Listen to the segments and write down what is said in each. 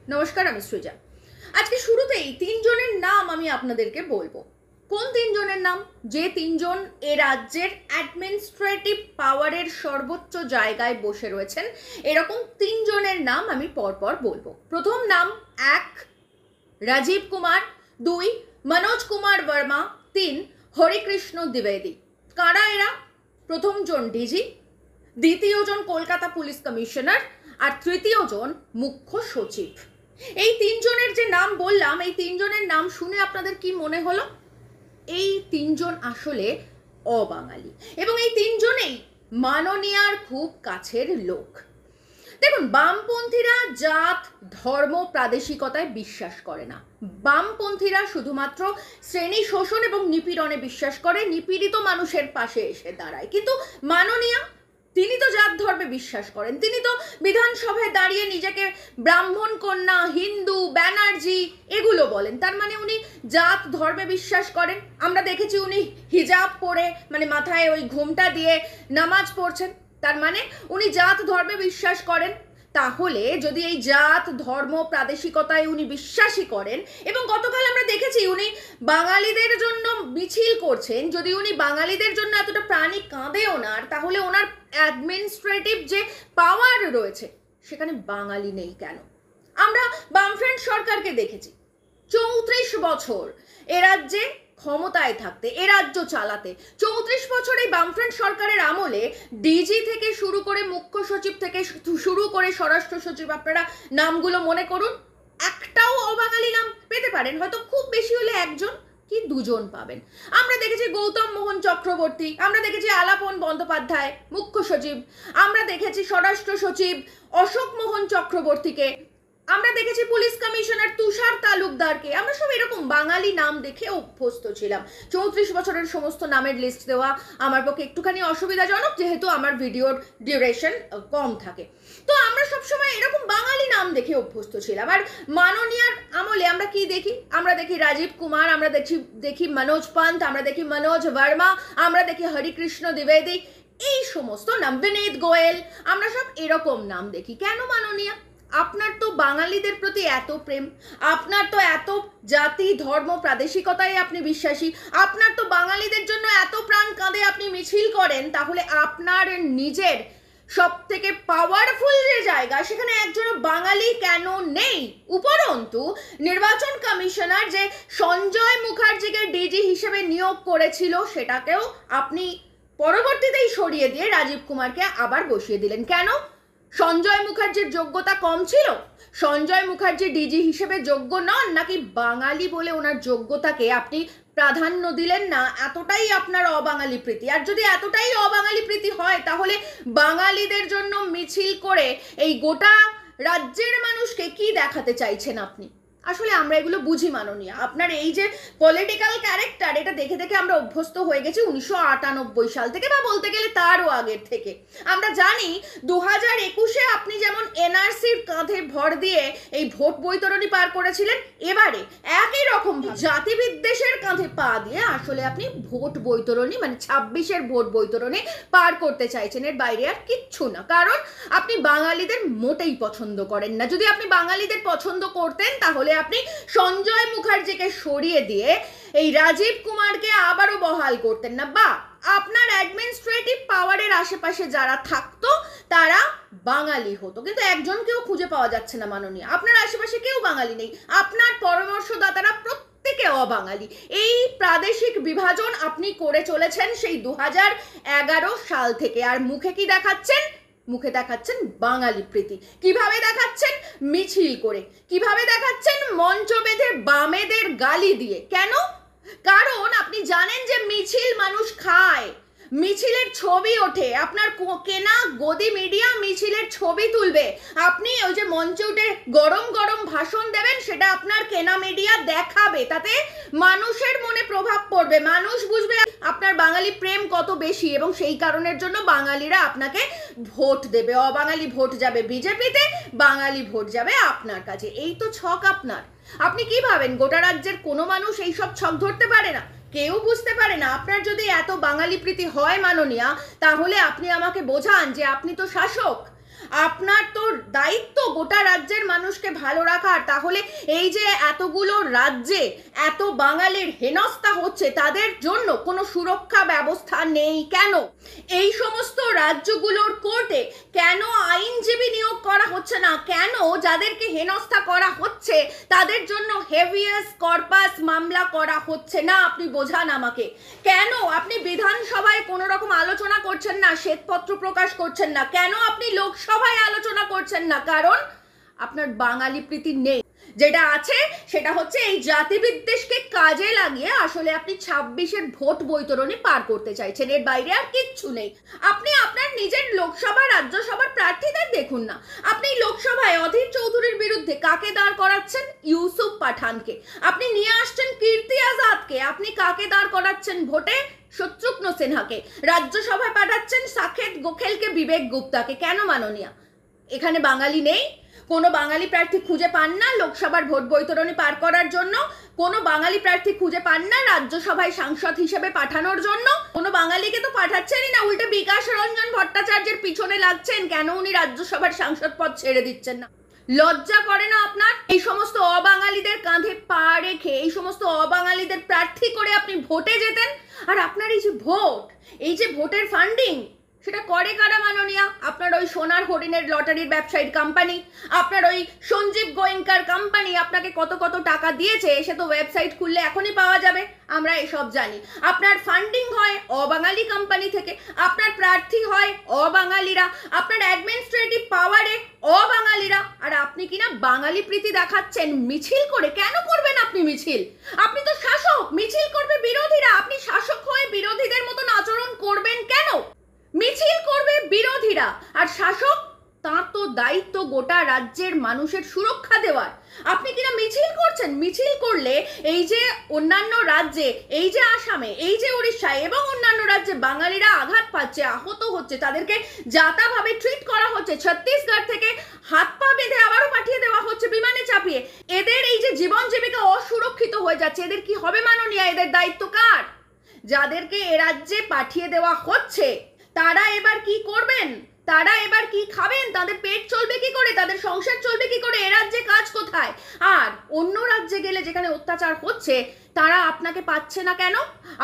নমস্কার, আমি সৃজা। আজকে শুরুতেই তিনজনের নাম আমি আপনাদেরকে বলবো। কোন তিনজনের নাম? যে তিনজন এ রাজ্যের অ্যাডমিনিস্ট্রেটিভ পাওয়ারের সর্বোচ্চ জায়গায় বসে রয়েছেন, এরকম তিনজনের নাম আমি পরপর বলবো। প্রথম নাম 1 রাজীব কুমার, 2 মনোজ কুমার বর্মা, 3 হরিকৃষ্ণ দ্বিবেদী। কারা এরা? প্রথম জন ডিজি, দ্বিতীয় জন কলকাতা পুলিশ কমিশনার, আর তৃতীয় জন মুখ্য সচিব। এই তিনজনের যে নাম বললাম, এই তিনজনের নাম শুনে আপনাদের কি মনে হলো? এই তিনজন আসলে অবাঙালি এবং এই তিনজনেই মাননীয়ার খুব কাছের লোক। দেখুন, বামপন্থীরা জাত ধর্ম প্রাদেশিকতায় বিশ্বাস করে না। বামপন্থীরা শুধুমাত্র শ্রেণী শোষণ এবং নিপীড়নে বিশ্বাস করে, নিপীড়িত মানুষের পাশে এসে দাঁড়ায়। কিন্তু মাননীয়া, তিনি তো জাত ধর্মে বিশ্বাস করেন। তিনি তো বিধানসভায় দাঁড়িয়ে নিজেকে ব্রাহ্মণ কন্যা, হিন্দু, ব্যানার্জি এগুলো বলেন। তার মানে উনি জাত ধর্মে বিশ্বাস করেন। আমরা দেখেছি উনি হিজাব পরে, মানে মাথায় ওই ঘোমটা দিয়ে নামাজ পড়ছেন। তার মানে উনি জাত ধর্মে বিশ্বাস করেন। তাহলে যদি এই জাত ধর্ম প্রাদেশিকতায় উনি বিশ্বাসী করেন, এবং গতকাল আমরা দেখেছি উনি বাঙালিদের জন্য মিছিল করছেন, যদি উনি বাঙালিদের জন্য এতটা প্রাণী কাঁদে ওনার, তাহলে ওনার অ্যাডমিনিস্ট্রেটিভ যে পাওয়ার রয়েছে সেখানে বাঙালি নেই কেন? আমরা বামফ্রন্ট সরকারকে দেখেছি 34 বছর এ রাজ্যে ক্ষমতায় থাকতে, এ রাজ্য চালাতে। 34 বছর এই বামফ্রন্ট সরকারের আমলে ডিজি থেকে শুরু করে মুখ্য সচিব থেকে শুরু করে স্বরাষ্ট্র সচিব, আপনারা নামগুলো মনে করুন, একটাও অবাঙালি নাম পেতে পারেন? হয়তো খুব বেশি হলে একজন কি দুজন পাবেন। আমরা দেখেছি গৌতম মোহন চক্রবর্তী, আমরা দেখেছি আলাপন বন্দ্যোপাধ্যায় মুখ্য সচিব, আমরা দেখেছি স্বরাষ্ট্র সচিব অশোক মোহন চক্রবর্তীকে, আমরা দেখেছি পুলিশ কমিশনার তুষার তালুকদারকে। আমরা সব এরকম বাঙালি নাম দেখে অভ্যস্ত ছিলাম। 34 বছরের সমস্ত নামের লিস্ট দেওয়া আমার পক্ষে একটুখানি অসুবিধাজনক, যেহেতু আমার ভিডিওর ডিউরেশন কম থাকে। তো আমরা সবসময় এরকম বাঙালি নাম দেখে অভ্যস্ত ছিলাম। আর মাননীয়ার আমলে আমরা কি দেখি? আমরা দেখি রাজীব কুমার, আমরা দেখি মনোজ পন্থ, আমরা দেখি মনোজ বর্মা, আমরা দেখি হরিকৃষ্ণ দ্বিবেদী, এই সমস্ত নাম, বিনীত গোয়েল, আমরা সব এরকম নাম দেখি। কেন মাননীয়া? আপনার তো বাঙালিদের প্রতি এত প্রেম, আপনার তো এত জাতি ধর্ম প্রাদেশিকতায় আপনি বিশ্বাসী, আপনার তো বাঙালিদের জন্য এত প্রাণ কাঁদে, আপনি মিছিল করেন, তাহলে আপনার নিজের সব থেকে পাওয়ারফুল যে জায়গা, সেখানে একজন বাঙালি কেন নেই? উপরন্তু নির্বাচন কমিশনার যে সঞ্জয় মুখার্জিকে ডিজি হিসেবে নিয়োগ করেছিল, সেটাকেও আপনি পরবর্তীতেই সরিয়ে দিয়ে রাজীব কুমারকে আবার বসিয়ে দিলেন। কেন? সঞ্জয় মুখার্জির যোগ্যতা কম ছিল? সঞ্জয় মুখার্জি ডিজি হিসেবে যোগ্য নন, নাকি বাঙালি বলে ওনার যোগ্যতাকে আপনি প্রাধান্য দিলেন না? এতটাই আপনার অবাঙালি প্রীতি। আর যদি এতটাই অবাঙালি প্রীতি হয়, তাহলে বাঙালিদের জন্য মিছিল করে এই গোটা রাজ্যের মানুষকে কি দেখাতে চাইছেন আপনি? আসলে আমরা এগুলো বুঝি মাননীয়া। আপনার এই যে পলিটিক্যাল ক্যারেক্টার, এটা দেখে দেখে আমরা অভ্যস্ত হয়ে গেছি 1998 সাল থেকে, বা বলতে গেলে তারও আগের থেকে। আমরা জানি 2021-এ আপনি যেমন এনআরসির কাঁধে ভর দিয়ে এই ভোট বৈতরণী পার করেছিলেন, এবারে একই রকম জাতি বিদ্বেষের কাঁধে পা দিয়ে আসলে আপনি ভোট বৈতরণী, মানে 26-এর ভোট বৈতরণী পার করতে চাইছেন। এর বাইরে আর কিচ্ছু না। কারণ আপনি বাঙালিদের মোটেই পছন্দ করেন না। যদি আপনি বাঙালিদের পছন্দ করতেন, তাহলে আপনি সঞ্জয় মুখার্জিকে সরিয়ে দিয়ে এই রাজীব কুমারকে আবারও বহাল করতেন না, বা আপনার অ্যাডমিনিস্ট্রেটিভ পাওয়ারের আশেপাশে যারা থাকতো তারা বাঙালি হতো। কিন্তু একজনকেও খুঁজে পাওয়া যাচ্ছে না মাননীয়। আপনার আশেপাশে কেউ বাঙালি নেই, আপনার পরামর্শদাতারা প্রত্যেকে অবাঙালি। এই প্রাদেশিক বিভাজন আপনি করে চলেছেন সেই 2011 সাল থেকে। আর মুখে কি দেখাচ্ছেন? মুখে দেখাচ্ছেন বাঙালি প্রীতি। কিভাবে দেখাচ্ছেন? মিছিল করে। কিভাবে দেখাচ্ছেন? মঞ্চ বেঁধে বামেদের গালি দিয়ে। কেন? কারণ আপনি জানেন যে মিছিল মানুষ খায়, মিছিলের ছবি ওঠে, আপনার কেনা গদি মিডিয়া মিছিলের ছবি তুলবে, আপনি ওই যে মঞ্চে উঠে গরম গরম ভাষণ দেবেন, সেটা আপনার কেনা মিডিয়া দেখাবে, তাতে মানুষের মনে প্রভাব পড়বে, মানুষ বুঝবে আপনার বাঙালি প্রেম কত বেশি, এবং সেই কারণের জন্য বাঙালিরা আপনাকে ভোট দেবে। অবাঙালি ভোট যাবে বিজেপিতে, বাঙালি ভোট যাবে আপনার কাছে। এই তো ছক আপনার। আপনি কি ভাবেন গোটা রাজ্যের কোনো মানুষ এই সব ছক ধরতে পারে না? কেউ বুঝতে পারে না? আপনার যদি এত বাঙালি প্রীতি হয় মাননীয়া, তাহলে আপনি আমাকে বোঝান যে আপনি তো শাসক, আপনার তো দায়িত্ব গোটা রাজ্যের মানুষকে ভালো রাখার, তাহলে এই যে এতগুলো রাজ্যে এত বাঙালির হেনস্থা হচ্ছে তাদের জন্য কোনো সুরক্ষা ব্যবস্থা নেই কেন? এই সমস্ত রাজ্যগুলোর কোর্টে কেন আইনজীবী নিয়োগ করা হচ্ছে না? কেন যাদেরকে হেনস্থা করা হচ্ছে তাদের জন্য হেভিয়াস কর্পাস মামলা করা হচ্ছে না? আপনি বোঝান আমাকে। কেন আপনি বিধানসভায় কোনো রকম আলোচনা করছেন না, শ্বেতপত্র প্রকাশ করছেন না? কেন আপনি লোকসভায় আলোচনা করছেন না? কারণ আপনার বাঙালি প্রীতি নেই। যেটা আছে সেটা হচ্ছে এই জাতি বিদ্বেষকে কাজে লাগিয়ে আসলে আপনি 26-এর ভোট বৈতরণী পার করতে চাইছেন, এর বাইরে আর কিচ্ছু নেই। আপনি আপনার নিজের লোকসভা রাজ্যসভার প্রার্থীদের দেখুন না। আপনি লোকসভায় অধীর চৌধুরীর বিরুদ্ধে কাকে দাঁড় করাচ্ছেন? ইউসুফ পাঠানকে। আপনি নিয়ে আসছেন কীর্তি আজাদকে। আপনি কাকে দাঁড় করাচ্ছেন ভোটে? শত্রুঘ্ন সিনহাকে। রাজ্যসভায় পাঠাচ্ছেন সাকেত গোখেলকে, বিবেক গুপ্তাকে। কেন মাননীয়া? এখানে বাঙালি নেই? কোনো বাঙালি প্রার্থী খুঁজে পান না লোকসভার ভোট বৈতরণী পার করার জন্য? কোনো বাঙালি প্রার্থী খুঁজে পান না রাজ্যসভায় সাংসদ হিসেবে পাঠানোর জন্য? কোনো বাঙালিকে তো পাঠাচ্ছেনই না, উল্টে বিকাশ রঞ্জন ভট্টাচার্যের পিছনে লাগছেন। কেন উনি রাজ্যসভার সাংসদ পদ ছেড়ে দিচ্ছেন না? লজ্জা করে না আপনার? এই সমস্ত অবাঙালিদের কাঁধে পা রেখে এই সমস্ত অবাঙালিদের প্রার্থী করে আপনি ভোটে যেতেন। আর আপনার এই যে ভোট, এই যে ভোটের ফান্ডিং, সেটা করে কারা মাননীয়া? আপনার ওই সোনার হরিণের লটারির ব্যবসায়ীর কোম্পানি, আপনার ওই সঞ্জীব গোয়েঙ্কার কোম্পানি আপনাকে কত কত টাকা দিয়েছে সে তো ওয়েবসাইট খুললে এখনই পাওয়া যাবে, আমরা এসব জানি। আপনার ফান্ডিং হয় অবাঙালি কোম্পানি থেকে, আপনার প্রার্থী হয় অবাঙালিরা, আপনার অ্যাডমিনিস্ট্রেটিভ পাওয়ারে অবাঙালিরা, আর আপনি কিনা বাঙালি প্রীতি দেখাচ্ছেন মিছিল করে। কেন করবেন আপনি মিছিল? আপনি তো শাসক, মিছিল করবে বিরোধীরা। আপনি শাসক হয়ে বিরোধীদের মতন আচরণ করবেন কেন? মিছিল করবে বিরোধীরা, আর শাসক তার তো দায়িত্ব গোটা রাজ্যের মানুষের সুরক্ষা দেওয়ার। আপনি কিনা মিছিল করছেন। মিছিল করলে এই যে অন্যান্য রাজ্যে, এই যে আসামে, এই যে উড়িষ্যায় এবং অন্যান্য রাজ্যে বাঙালিরা আঘাত পাচ্ছে, আহত হচ্ছে, তাদেরকে যাতাভাবে ট্রিট করা হচ্ছে, ছত্তিশগড় থেকে হাত পা বেঁধে আবারও পাঠিয়ে দেওয়া হচ্ছে বিমানে চাপিয়ে, এদের এই যে জীবন জীবিকা অসুরক্ষিত হয়ে যাচ্ছে, এদের কি হবে মাননীয়া? এদের দায়িত্ব কার? যাদেরকে এ রাজ্যে পাঠিয়ে দেওয়া হচ্ছে তারা এবার কি করবেন? তারা এবার কি খাবেন? তাদের পেট চলবে কি করে? তাদের সংসার চলবে কি করে? এ রাজ্যে কাজ কোথায়? আর অন্য রাজ্যে গেলে যেখানে অত্যাচার হচ্ছে তারা আপনাকে পাচ্ছে না কেন?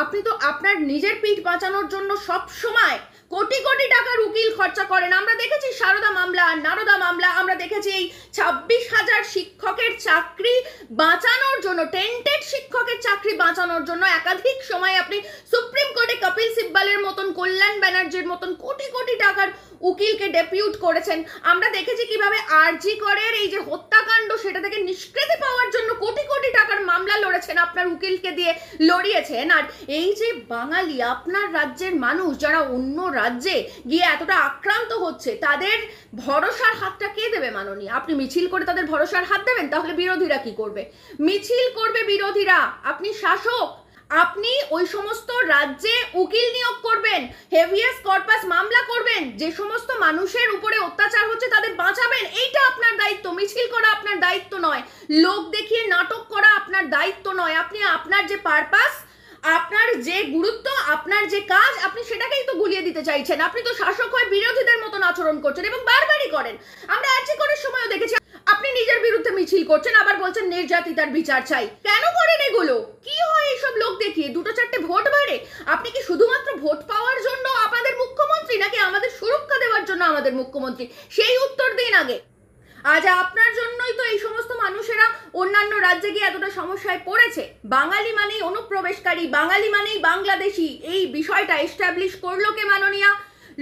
আপনি তো আপনার নিজের পিঠ বাঁচানোর জন্য সব সময় কোটি কোটি টাকার উকিল খরচা করেন। আমরা দেখেছি সারদা মামলা, নারদা মামলা, আমরা দেখেছি এই 26,000 শিক্ষকের চাকরি বাঁচানোর জন্য, টেন্টেড শিক্ষকের চাকরি বাঁচানোর জন্য একাধিক সময় আপনি সুপ্রিম কোর্টে কপিল সিব্বালের মতন, কল্যাণ ব্যানার্জির মতন কোটি কোটি টাকার উকিলকে ডেপিউট করেছেন। আমরা দেখেছি কিভাবে আরজি করের এই যে হত্যাকাণ্ড সেটা থেকে নিষ্কৃতি পাওয়ার জন্য কোটি কোটি টাকার মামলা লড়েছেন, আপনার উকিলকে দিয়ে লড়িয়েছেন। আর এই যে বাঙালি, আপনার রাজ্যের মানুষ যারা অন্য রাজ্যে গিয়ে এতটা আক্রান্ত হচ্ছে, তাদের ভরসার হাতটা কে দেবে মাননীয়? আপনি মিছিল করে তাদের ভরসার হাত দেবেন? তাহলে বিরোধীরা কি করবে? মিছিল করবে বিরোধীরা। আপনি শাসক, আপনি ওই সমস্ত রাজ্যে উকিল নিয়োগ করবেন, হেভিয়াস কর্পাস মামলা করবেন, যে সমস্ত মানুষের উপরে অত্যাচার হচ্ছে তাদের বাঁচাবেন। এইটা আপনার দায়িত্ব। মিছিল করা আপনার দায়িত্ব নয়, লোক দেখিয়ে নাটক করা আপনার দায়িত্ব নয়। আপনি আপনার যে পারপাস, আপনার যে গুরুত্ব, আপনার যে কাজ, আপনি সেটাকেই তো গুলিয়ে দিতে চাইছেন। আপনি তো শাসক হয়ে বিরোধীদের মতন আচরণ করছেন এবং বারবারই করেন। আমরা আরজি করার সময়ও দেখেছি আপনি নিজের বিরুদ্ধে মিছিল করছেন, আবার বলছেন নির্যাতিতার বিচার চাই। কেন করেন এগুলো? কি হয় এইসব লোক দেখিয়ে? দুটো চারটে ভোট বাড়ে? আপনি কি শুধুমাত্র ভোট পাওয়ার জন্য আপনাদের মুখ্যমন্ত্রী, নাকি আমাদের সুরক্ষা দেওয়ার জন্য আমাদের মুখ্যমন্ত্রী? সেই উত্তর দিন আগে। আজ আপনার জন্যই তো এই সমস্ত মানুষেরা অন্যান্য রাজ্যে গিয়ে এতটা সমস্যায় পড়েছে। বাঙালি মানেই অনুপ্রবেশকারী, বাঙালি মানেই বাংলাদেশি, এই বিষয়টা এস্টাবলিশ করলো কে মাননীয়া?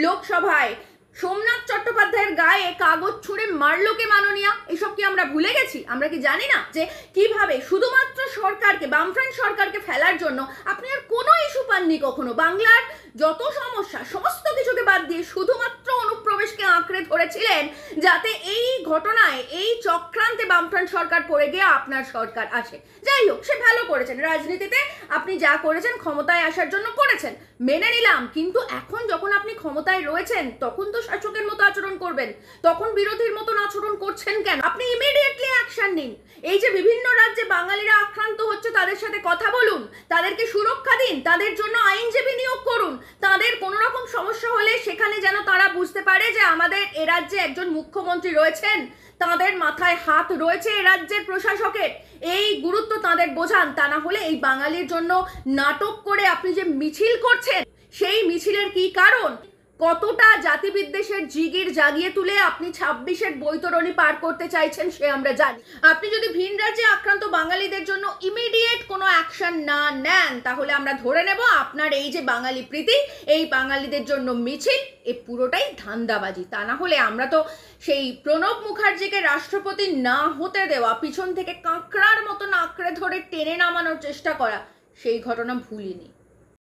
লোকসভায় সোমনাথ চট্টোপাধ্যায়ের গায়ে কাগজ ছুঁড়ে মারলো কে মাননীয়া? এসব কি আমরা ভুলে গেছি? আমরা কি জানি না যে কিভাবে শুধুমাত্র সরকারকে, বামফ্রন্ট সরকারকে ফেলার জন্য আপনি আর কোনো ইস্যু পাননি কখনো? বাংলার যত সমস্যা সমস্ত কিছুকে বাদ দিয়ে শুধুমাত্র অনুপ্রবেশকে আঁকড়ে ধরেছিলেন, যাতে এই ঘটনায়, এই চক্রান্তে বামফ্রন্ট সরকার পড়ে গিয়ে আপনার সরকার আসে। যাই হোক, সে ভালো করেছেন। রাজনীতিতে আপনি যা করেছেন ক্ষমতায় আসার জন্য করেছেন, মেনে নিলাম। কিন্তু এখন যখন আপনি ক্ষমতায় রয়েছেন তখন তো শাসকের মতো আচরণ করবেন, তখন বিরোধীর মতন আচরণ করছেন কেন? আপনি ইমিডিয়েটলি অ্যাকশন নিন। এই যে বিভিন্ন রাজ্যে বাঙালিরা আক্রান্ত হচ্ছে, তাদের সাথে কথা বলুন, তাদেরকে সুরক্ষা দিন, তাদের জন্য আইনজীবী নিয়োগ করুন। তাদের কোনো রকম সমস্যা হলে সেখানে যেন তারা বুঝতে পারে যে আমাদের এ রাজ্যে একজন মুখ্যমন্ত্রী রয়েছেন, তাদের মাথায় হাত রয়েছে এ রাজ্যের প্রশাসকের, এই গুরুত্ব তাদের বোঝান। তা না হলে এই বাঙালির জন্য নাটক করে আপনি যে মিছিল করছেন, সেই মিছিলের কি কারণ? কতটা জাতিবিদ্বেষের জিগির জাগিয়ে তুলে আপনি 26-এর বৈতরণী পার করতে চাইছেন সে আমরা জানি। আপনি যদি ভিন রাজ্যে আক্রান্ত বাঙালিদের জন্য ইমিডিয়েট কোনো অ্যাকশন না নেন, তাহলে আমরা ধরে নেব আপনার এই যে বাঙালি প্রীতি, এই বাঙালিদের জন্য মিছিল, এ পুরোটাই ধান্দাবাজি। তা না হলে আমরা তো সেই প্রণব মুখার্জিকে রাষ্ট্রপতি না হতে দেওয়া, পিছন থেকে কাঁকড়ার মতন আঁকড়ে ধরে টেনে নামানোর চেষ্টা করা, সেই ঘটনা ভুলিনি।